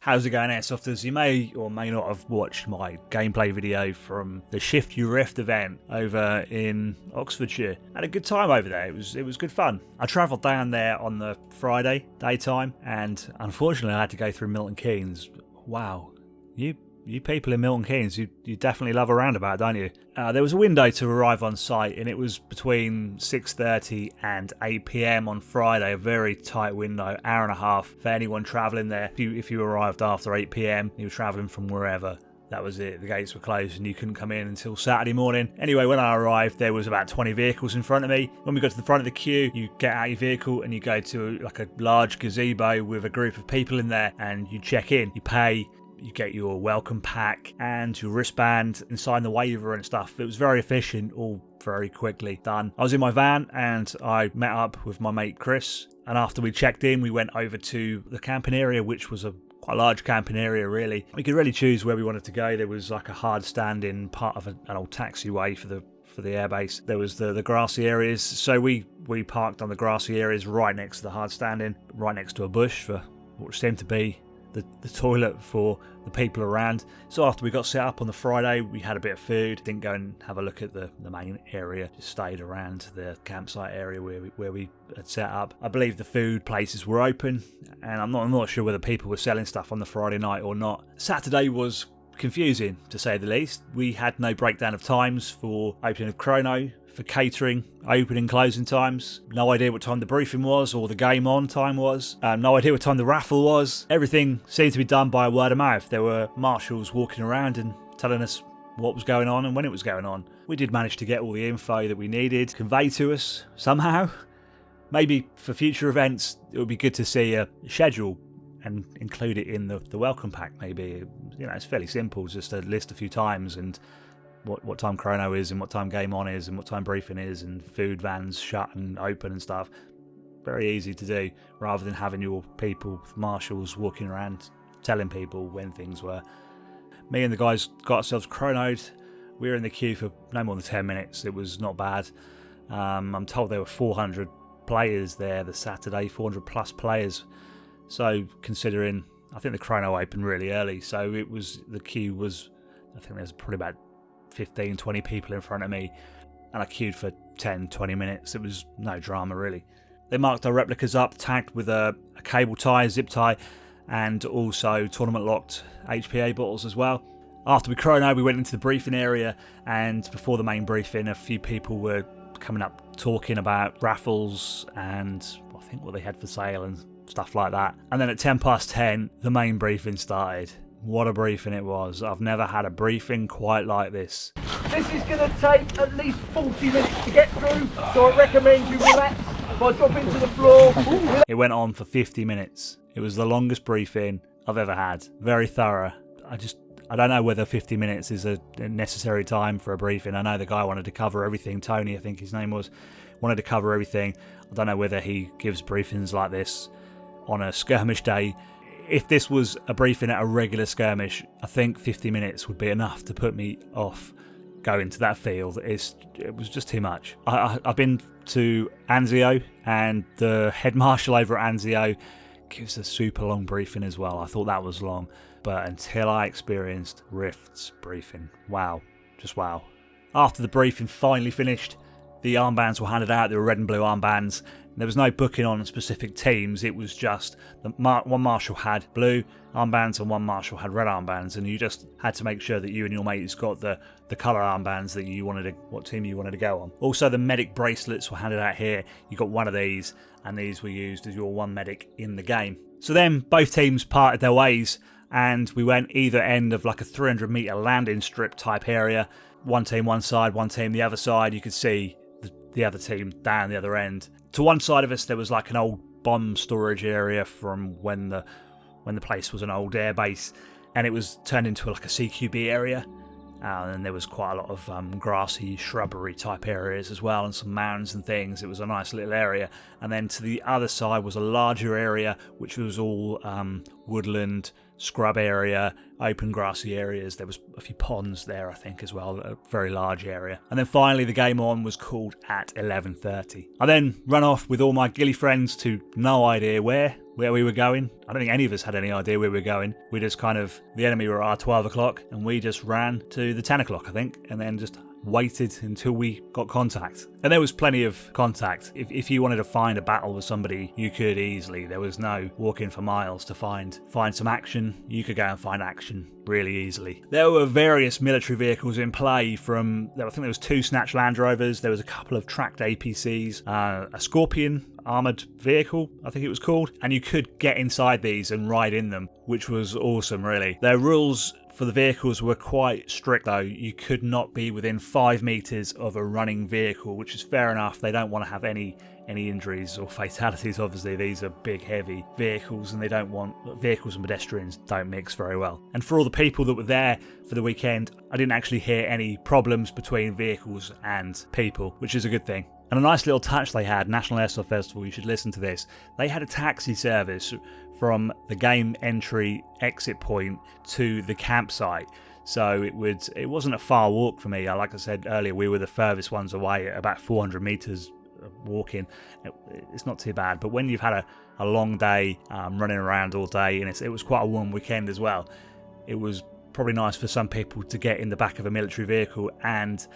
How's it going, Airsofters? You may or may not have watched my gameplay video from the Shift Your Rift event over in Oxfordshire. Had a good time over there. It was good fun. I travelled down there on the Friday daytime, and unfortunately I had to go through Milton Keynes. Wow, you people in Milton Keynes, you definitely love a roundabout, don't you? There was a window to arrive on site, and it was between 6:30 and 8 PM on Friday, a very tight window, hour and a half for anyone travelling there. If you arrived after 8 PM, you were travelling from wherever. That was it. The gates were closed and you couldn't come in until Saturday morning. Anyway, when I arrived, there was about 20 vehicles in front of me. When we got to the front of the queue, you get out your vehicle and you go to like a large gazebo with a group of people in there, and you check in, you pay, you get your welcome pack and your wristband and sign the waiver and stuff. It was very efficient, all very quickly done. I was in my van and I met up with my mate Chris, and after we checked in, we went over to the camping area, which was quite a large camping area really. We could really choose where we wanted to go. There was like a hard standing part of an old taxiway for the airbase. There was the grassy areas, so we parked on the grassy areas right next to the hard standing, right next to a bush for what seemed to be the toilet for the people around. So after we got set up on the Friday, we had a bit of food, didn't go and have a look at the main area, just stayed around the campsite area where we had set up. I believe the food places were open, and I'm not sure whether people were selling stuff on the Friday night or not. Saturday was confusing, to say the least. We had no breakdown of times for opening of chrono, for catering, opening, closing times. No idea what time the briefing was or the game on time was. No idea what time the raffle was. Everything seemed to be done by word of mouth. There were marshals walking around and telling us what was going on and when it was going on. We did manage to get all the info that we needed conveyed to us somehow. Maybe for future events, it would be good to see a schedule and include it in the welcome pack. Maybe, it's fairly simple, just a list a few times and what time chrono is and what time game on is and what time briefing is, and food vans shut and open and stuff. Very easy to do, rather than having your people, marshals, walking around telling people when things were. Me and the guys got ourselves chronoed. We were in the queue for no more than 10 minutes. It was not bad. I'm told there were 400 players there the Saturday, 400 plus players. So considering, I think the chrono opened really early, so the queue was, I think there's probably about 15, 20 people in front of me, and I queued for 10, 20 minutes. It was no drama really. They marked our replicas up, tagged with a cable tie, zip tie, and also tournament locked HPA bottles as well. After we chrono, we went into the briefing area, and before the main briefing, a few people were coming up talking about raffles and I think what they had for sale and stuff like that. And then at 10 past 10, the main briefing started. What a briefing it was. I've never had a briefing quite like this. This is going to take at least 40 minutes to get through, so I recommend you relax by dropping to the floor. It went on for 50 minutes. It was the longest briefing I've ever had. Very thorough. I don't know whether 50 minutes is a necessary time for a briefing. I know the guy wanted to cover everything. Tony, I think his name was, wanted to cover everything. I don't know whether he gives briefings like this on a skirmish day. If this was a briefing at a regular skirmish, I think 50 minutes would be enough to put me off going to that field. It was just too much. I've been to Anzio, and the head marshal over at Anzio gives a super long briefing as well. I thought that was long, but until I experienced Rift's briefing, wow, just wow. After the briefing finally finished, the armbands were handed out. They were red and blue armbands. There was no booking on specific teams. It was just one marshal had blue armbands and one marshal had red armbands, and you just had to make sure that you and your mates got the colour armbands that you wanted what team you wanted to go on. Also, the medic bracelets were handed out here. You got one of these, and these were used as your one medic in the game. So then both teams parted their ways, and we went either end of like a 300-metre landing strip type area. One team one side, one team the other side. You could see the other team down the other end. To one side of us, there was like an old bomb storage area from when the place was an old air base, and it was turned into like a CQB area. And there was quite a lot of grassy shrubbery type areas as well, and some mounds and things. It was a nice little area. And then to the other side was a larger area, which was all woodland, scrub area, open grassy areas. There was a few ponds there, I think, as well, a very large area. And then finally the game on was called at 11:30. I then ran off with all my ghillie friends to no idea where we were going. I don't think any of us had any idea where we were going. We just the enemy were at our 12 o'clock and we just ran to the 10 o'clock, I think, and then just waited until we got contact. And there was plenty of contact. If you wanted to find a battle with somebody, you could easily. There was no walking for miles to find some action. You could go and find action really easily. There were various military vehicles in play I think there was 2 Snatch Land Rovers, there was a couple of tracked APCs, a Scorpion armoured vehicle, I think it was called, and you could get inside these and ride in them, which was awesome really. Their rules for the vehicles were quite strict though. You could not be within 5 metres of a running vehicle, which is fair enough. They don't want to have any injuries or fatalities. Obviously these are big heavy vehicles and vehicles and pedestrians don't mix very well. And for all the people that were there for the weekend, I didn't actually hear any problems between vehicles and people, which is a good thing. And a nice little touch they had, National Airsoft Festival, you should listen to this. They had a taxi service from the game entry exit point to the campsite. So it wasn't a far walk for me. Like I said earlier, we were the furthest ones away at about 400 metres walking. It's not too bad. But when you've had a long day running around all day, and it was quite a warm weekend as well, it was probably nice for some people to get in the back of a military vehicle and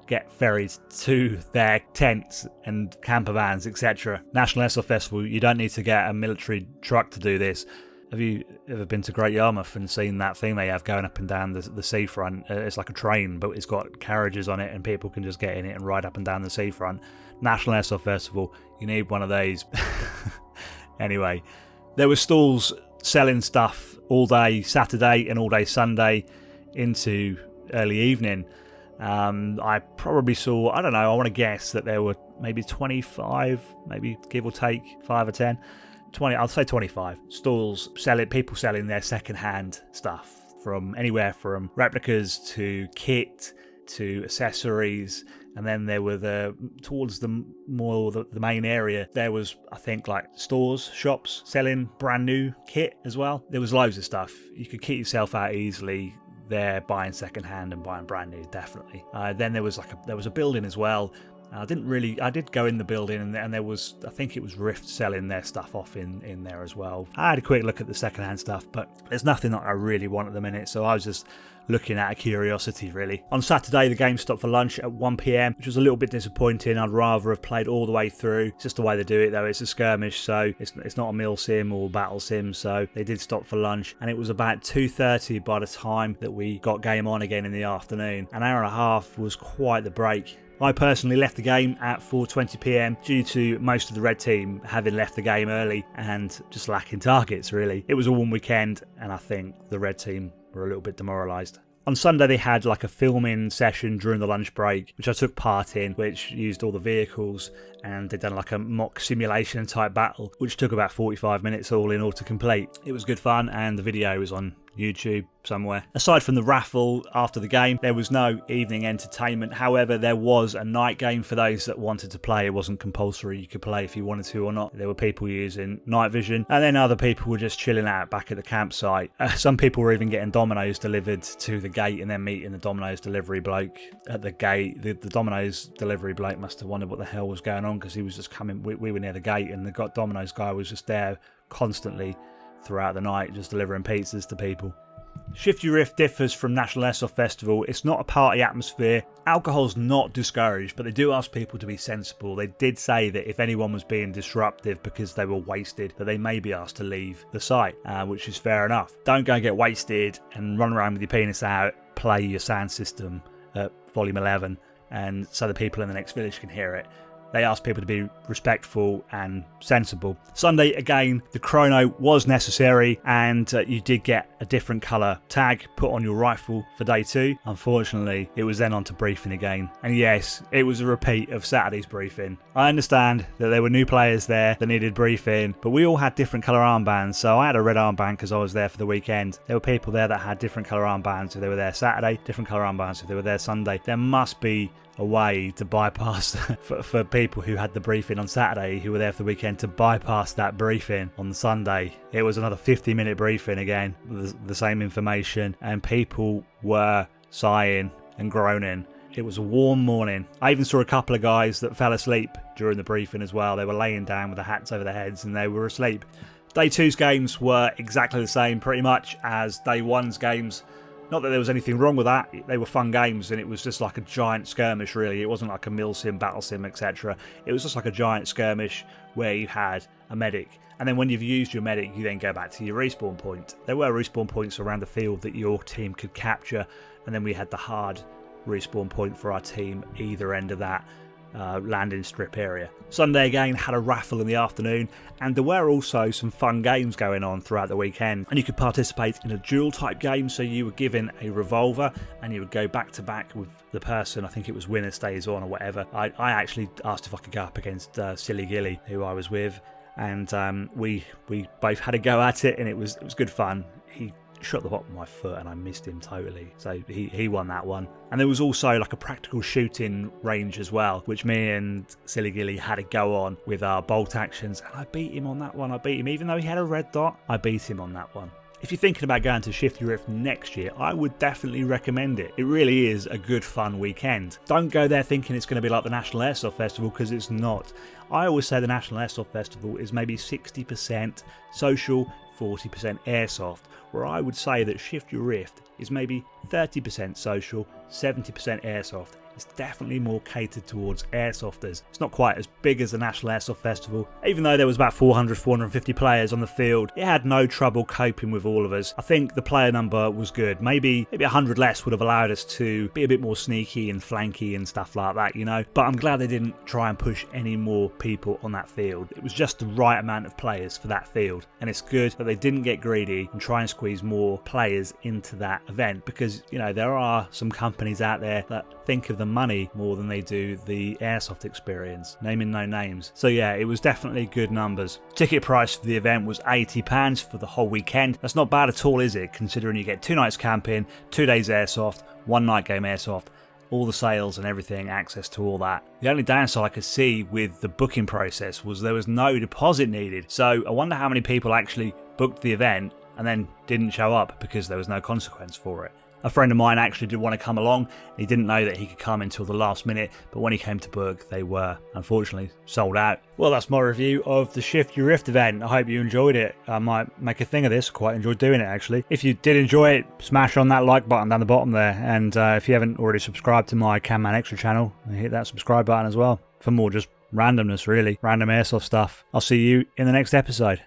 get ferried to their tents and camper vans, etc. National Airsoft Festival, you don't need to get a military truck to do this. Have you ever been to Great Yarmouth and seen that thing they have going up and down the seafront? It's like a train, but it's got carriages on it and people can just get in it and ride up and down the seafront. National Airsoft Festival, you need one of those. Anyway, there were stalls selling stuff all day Saturday and all day Sunday into early evening. I probably saw, I don't know, I want to guess that there were maybe 25, maybe give or take 5 or 10, 20, I'll say 25 stalls people selling their second-hand stuff, from anywhere from replicas to kit to accessories. And then there were towards the main area, there was, I think, like shops selling brand new kit as well. There was loads of stuff. You could kit yourself out easily. They're buying second hand and buying brand new, definitely. Then there was a building as well. I did go in the building and there was, I think it was Rift selling their stuff off in there as well. I had a quick look at the second hand stuff, but there's nothing that I really want at the minute, so I was just looking at a curiosity really. On Saturday the game stopped for lunch at 1 PM, which was a little bit disappointing. I'd rather have played all the way through. It's just the way they do it though. It's a skirmish, so it's not a mil sim or battle sim, so they did stop for lunch, and it was about 2:30 by the time that we got game on again in the afternoon. An hour and a half was quite the break. I personally left the game at 4:20 PM due to most of the red team having left the game early and just lacking targets really. It was a warm weekend and I think the red team were a little bit demoralised. On Sunday they had like a filming session during the lunch break, which I took part in, which used all the vehicles, and they'd done like a mock simulation type battle, which took about 45 minutes all in all to complete. It was good fun and the video was on YouTube somewhere. Aside from the raffle after the game, there was no evening entertainment. However, there was a night game for those that wanted to play. It wasn't compulsory. You could play if you wanted to or not. There were people using night vision, and then other people were just chilling out back at the campsite. Some people were even getting Dominoes delivered to the gate and then meeting the Dominoes delivery bloke at the gate. The Dominoes delivery bloke must have wondered what the hell was going on, because he was just coming. We were near the gate and the Dominoes guy was just there constantly throughout the night, just delivering pizzas to people. Shifty Rift differs from National Airsoft Festival. It's not a party atmosphere. Alcohol's not discouraged, but they do ask people to be sensible. They did say that if anyone was being disruptive because they were wasted, that they may be asked to leave the site, which is fair enough. Don't go and get wasted and run around with your penis out, play your sound system at volume 11, and so the people in the next village can hear it. They asked people to be respectful and sensible. Sunday, again, the chrono was necessary, and you did get a different colour tag put on your rifle for day 2. Unfortunately, it was then on to briefing again. And yes, it was a repeat of Saturday's briefing. I understand that there were new players there that needed briefing, but we all had different colour armbands. So I had a red armband because I was there for the weekend. There were people there that had different colour armbands if they were there Saturday, different colour armbands if they were there Sunday. There must be a way to bypass for people who had the briefing on Saturday, who were there for the weekend, to bypass that briefing on the Sunday. It was another 50-minute briefing again, with the same information, and people were sighing and groaning. It was a warm morning. I even saw a couple of guys that fell asleep during the briefing as well. They were laying down with their hats over their heads and they were asleep. Day 2's games were exactly the same pretty much as Day 1's games. Not that there was anything wrong with that. They were fun games and it was just like a giant skirmish really. It wasn't like a mill sim, battle sim, etc. It was just like a giant skirmish where you had a medic. And then when you've used your medic, you then go back to your respawn point. There were respawn points around the field that your team could capture, and then we had the hard respawn point for our team either end of that landing strip area. Sunday again had a raffle in the afternoon, and there were also some fun games going on throughout the weekend, and you could participate in a duel type game. So you were given a revolver and you would go back to back with the person. I think it was winner stays on or whatever. I actually asked if I could go up against Silly Gilly, who I was with, and we both had a go at it, and it was good fun. He shot the bottom of my foot and I missed him totally, so he won that one. And there was also like a practical shooting range as well, which me and Silly Gilly had a go on with our bolt actions, and I beat him on that one. I beat him even though he had a red dot. I beat him on that one. If you're thinking about going to Shift Your Rift next year, I would definitely recommend it. It really is a good fun weekend. Don't go there thinking it's going to be like the National Airsoft Festival, because it's not. I always say the National Airsoft Festival is maybe 60% social, 40% airsoft, where I would say that Shift Your Rift is maybe 30% social, 70% airsoft. It's definitely more catered towards airsofters. It's not quite as big as the National Airsoft Festival. Even though there was about 450 players on the field, it had no trouble coping with all of us. I think the player number was good. Maybe 100 less would have allowed us to be a bit more sneaky and flanky and stuff like that, you know. But I'm glad they didn't try and push any more people on that field. It was just the right amount of players for that field. And it's good that they didn't get greedy and try and squeeze more players into that event, because, you know, there are some companies out there that think of the money more than they do the airsoft experience, naming no names. So yeah, it was definitely good numbers. Ticket price for the event was £80 for the whole weekend. That's not bad at all, is it, considering you get 2 nights camping, 2 days airsoft, 1 night game airsoft, all the sales and everything, access to all that. The only downside I could see with the booking process was there was no deposit needed. So I wonder how many people actually booked the event and then didn't show up because there was no consequence for it. A friend of mine actually did want to come along. He didn't know that he could come until the last minute, but when he came to book, they were unfortunately sold out. Well, that's my review of the Shift Your Rift event. I hope you enjoyed it. I might make a thing of this. Quite enjoyed doing it, actually. If you did enjoy it, smash on that like button down the bottom there. And if you haven't already subscribed to my Camman Extra channel, hit that subscribe button as well for more just randomness, really. Random airsoft stuff. I'll see you in the next episode.